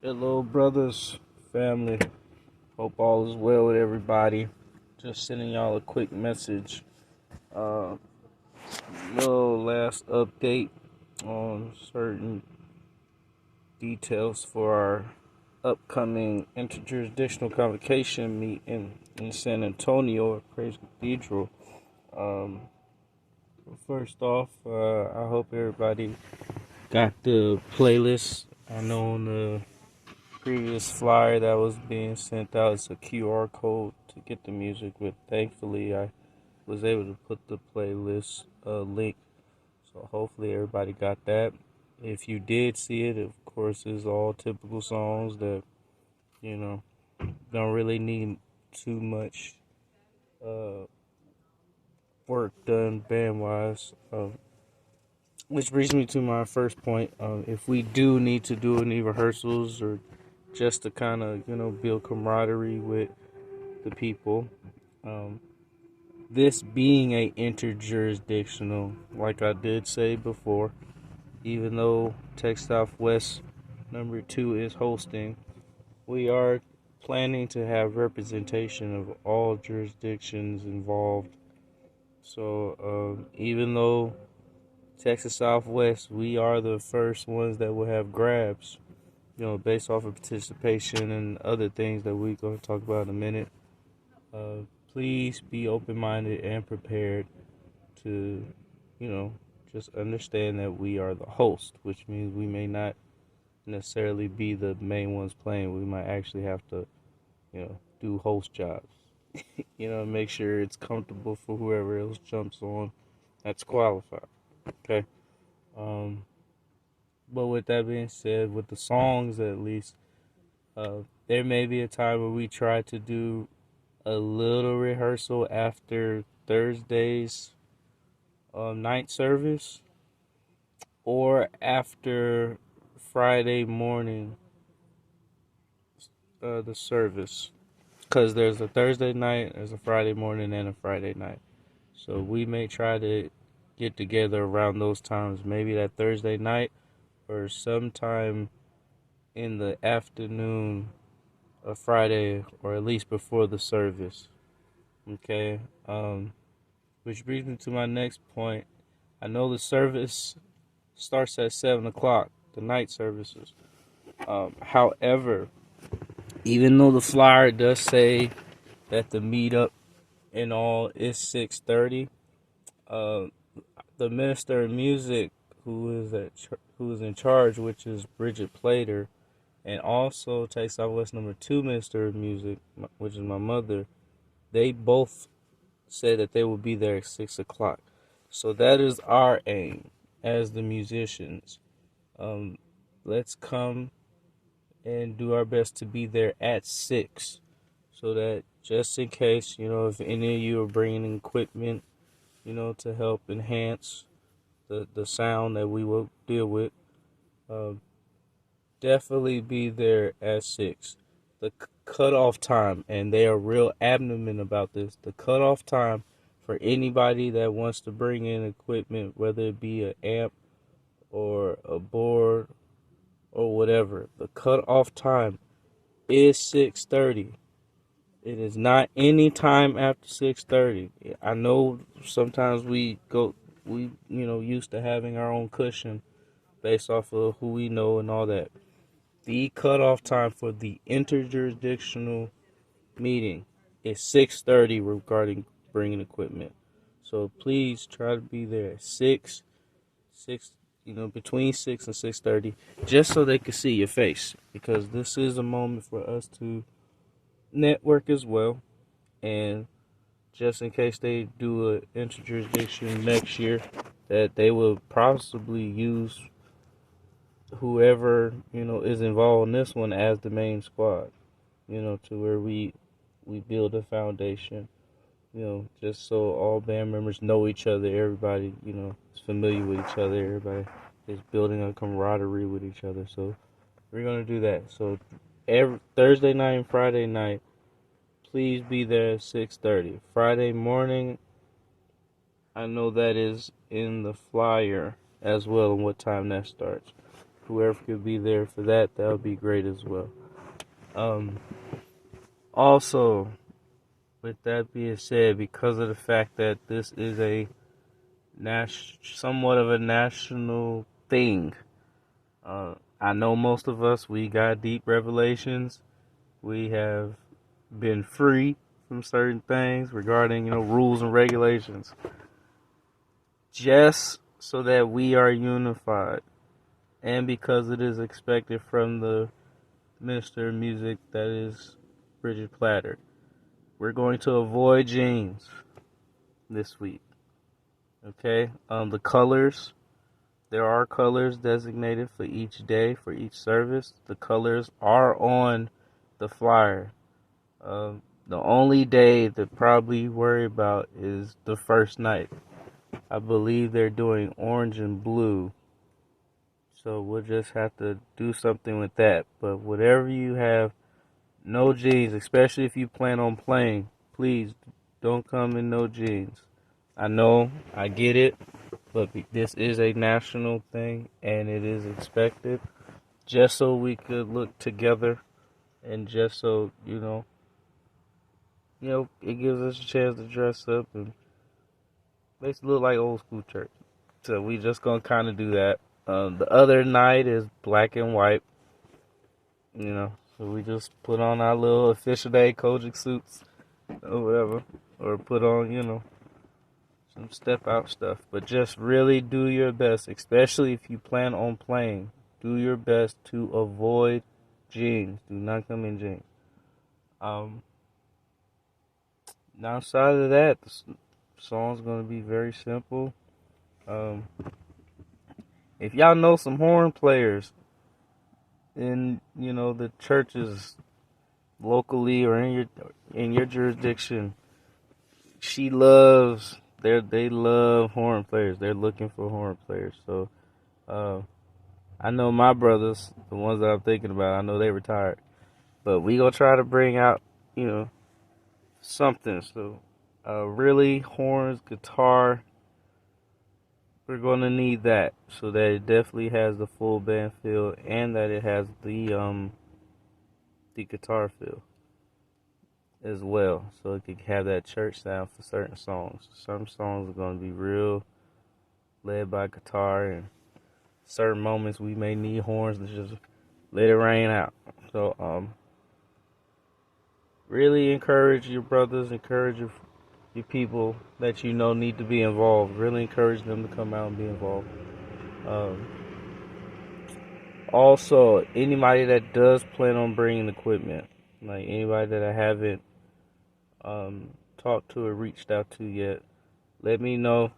Hello, brothers, family. Hope all is well with everybody. Just sending y'all a quick message. Uh, little last update on certain details for our upcoming interjurisdictional convocation meeting in San Antonio at Praise Cathedral. Um, First off, I hope everybody got the playlist. I know on the previous flyer that was being sent out, it's a QR code to get the music, but thankfully I was able to put the playlist link, so hopefully everybody got that. If you did see it, of course, it's all typical songs that you know don't really need too much uh, work done band wise. Which brings me to my first point. If we do need to do any rehearsals or just to kind of build camaraderie with the people. Um, this being a interjurisdictional, like I did say before, even though Tech Southwest #2 is hosting, we are planning to have representation of all jurisdictions involved. So even though Texas Southwest, we are the first ones that will have grabs, based off of participation and other things that we're going to talk about in a minute. Uh, Please be open-minded and prepared to, just understand that we are the host, which means we may not necessarily be the main ones playing. We might actually have to, do host jobs. Make sure it's comfortable for whoever else jumps on that's qualified. Okay. Um, but with that being said, with the songs at least, there may be a time where we try to do a little rehearsal after Thursday's night service or after Friday morning the service, because there's a Thursday night, there's a Friday morning, and a Friday night. So we may try to get together around those times, maybe that Thursday night or sometime in the afternoon of Friday, or at least before the service. Okay. Which brings me to my next point. I know the service starts at 7 o'clock, the night services. However, even though the flyer does say that the meetup and all is 6:30, uh, the minister of music who is in charge, which is Bridget Plater, and also Tech Southwest #2 minister of music, which is my mother, they both said that they will be there at 6 o'clock. So that is our aim as the musicians. Um, let's come and do our best to be there at 6, so that just in case, if any of you are bringing equipment, to help enhance the sound that we will deal with, uh, definitely be there at 6. The cutoff time, and they are real adamant about this, the cutoff time for anybody that wants to bring in equipment, whether it be an amp or a board or whatever, the cutoff time is 6:30. It is not any time after 6:30. I know sometimes we used to having our own cushion based off of who we know and all that. The cutoff time for the interjurisdictional meeting is 6:30 regarding bringing equipment. So please try to be there at 6, between 6 and 6:30, just so they can see your face, because this is a moment for us to network as well, and just in case they do an interjurisdiction next year, that they will possibly use whoever is involved in this one as the main squad, to where we build a foundation, just so all band members know each other, everybody is familiar with each other, everybody is building a camaraderie with each other. So we're gonna do that. So every Thursday night and Friday night, please be there at 6:30. Friday morning, I know that is in the flyer as well, and what time that starts. whoever could be there for that, that would be great as well. Also, with that being said, because of the fact that this is a somewhat of a national thing, I know most of us, we got deep revelations. We have been free from certain things regarding, rules and regulations, just so that we are unified, and because it is expected from the Minister of Music, that is Bridget Platter. We're going to avoid jeans this week. Okay? The colors, there are colors designated for each day, for each service. The colors are on the flyer. The only day to probably worry about is the first night. I believe they're doing orange and blue. So we'll just have to do something with that. But whatever you have, no jeans, especially if you plan on playing. Please don't come in no jeans. I know, I get it, but this is a national thing and it is expected, just so we could look together and just so, it gives us a chance to dress up and basically look like old school church. So we just gonna kind of do that. The other night is black and white, so we just put on our little official day Kojic suits or whatever, or put on, some step out stuff. But just really do your best, especially if you plan on playing. Do your best to avoid jeans. Do not come in jeans. Outside of that, the song's gonna be very simple. If y'all know some horn players in the churches locally or in your jurisdiction, they love horn players. They're looking for horn players. So I know my brothers, the ones that I'm thinking about, I know they retired, but we gonna try to bring out something. So really, horns, guitar, we're going to need that so that it definitely has the full band feel and that it has the guitar feel as well, so it can have that church sound for certain songs. Some songs are going to be real led by guitar, and certain moments we may need horns to just let it rain out. So really encourage your brothers, encourage your people that need to be involved. Really encourage them to come out and be involved. Also, anybody that does plan on bringing equipment, like anybody that I haven't talked to or reached out to yet, let me know.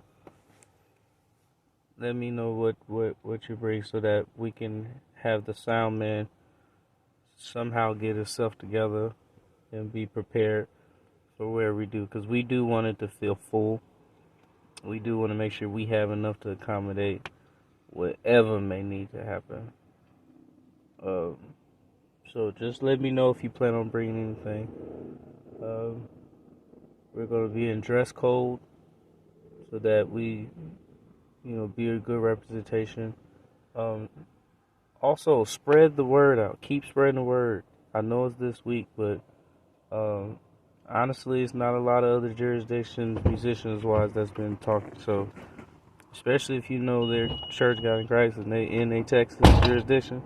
Let me know what you bring so that we can have the sound man somehow get himself together and be prepared for where we do, because we do want it to feel full. We do want to make sure we have enough to accommodate whatever may need to happen. So just let me know if you plan on bringing anything. We're going to be in dress code so that we, be a good representation. Also, spread the word out. Keep spreading the word. I know it's this week, but honestly, it's not a lot of other jurisdictions, musicians-wise, that's been talking. So, especially if you know their church got in Christ and they in a Texas jurisdiction,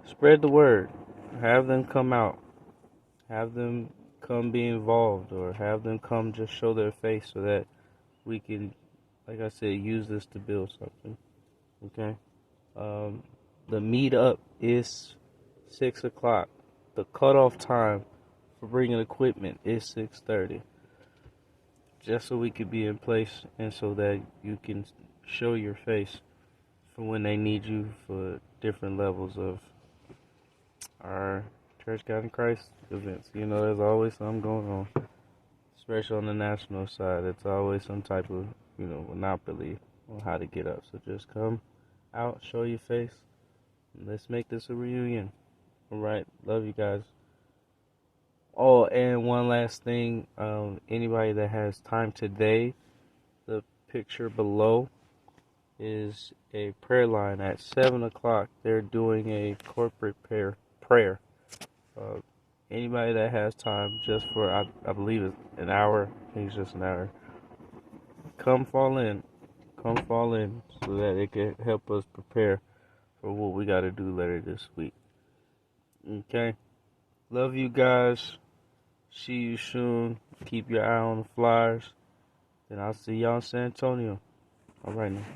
spread the word. Have them come out. Have them come be involved, or have them come just show their face so that we can, like I said, use this to build something. Okay? The meetup is 6 o'clock. The cutoff time for bringing equipment is 6:30. Just so we could be in place and so that you can show your face for when they need you for different levels of our Church God in Christ events. There's always something going on, especially on the national side. It's always some type of, monopoly on how to get up. So just come out, show your face, and let's make this a reunion. All right, love you guys. Oh, and one last thing, anybody that has time today, the picture below is a prayer line at 7 o'clock. They're doing a corporate prayer. Uh, Anybody that has time just for, I believe it's an hour, I think it's just an hour, come fall in. Come fall in so that it can help us prepare for what we got to do later this week. Okay? Love you guys. See you soon. Keep your eye on the Flyers. And I'll see y'all in San Antonio. All right now.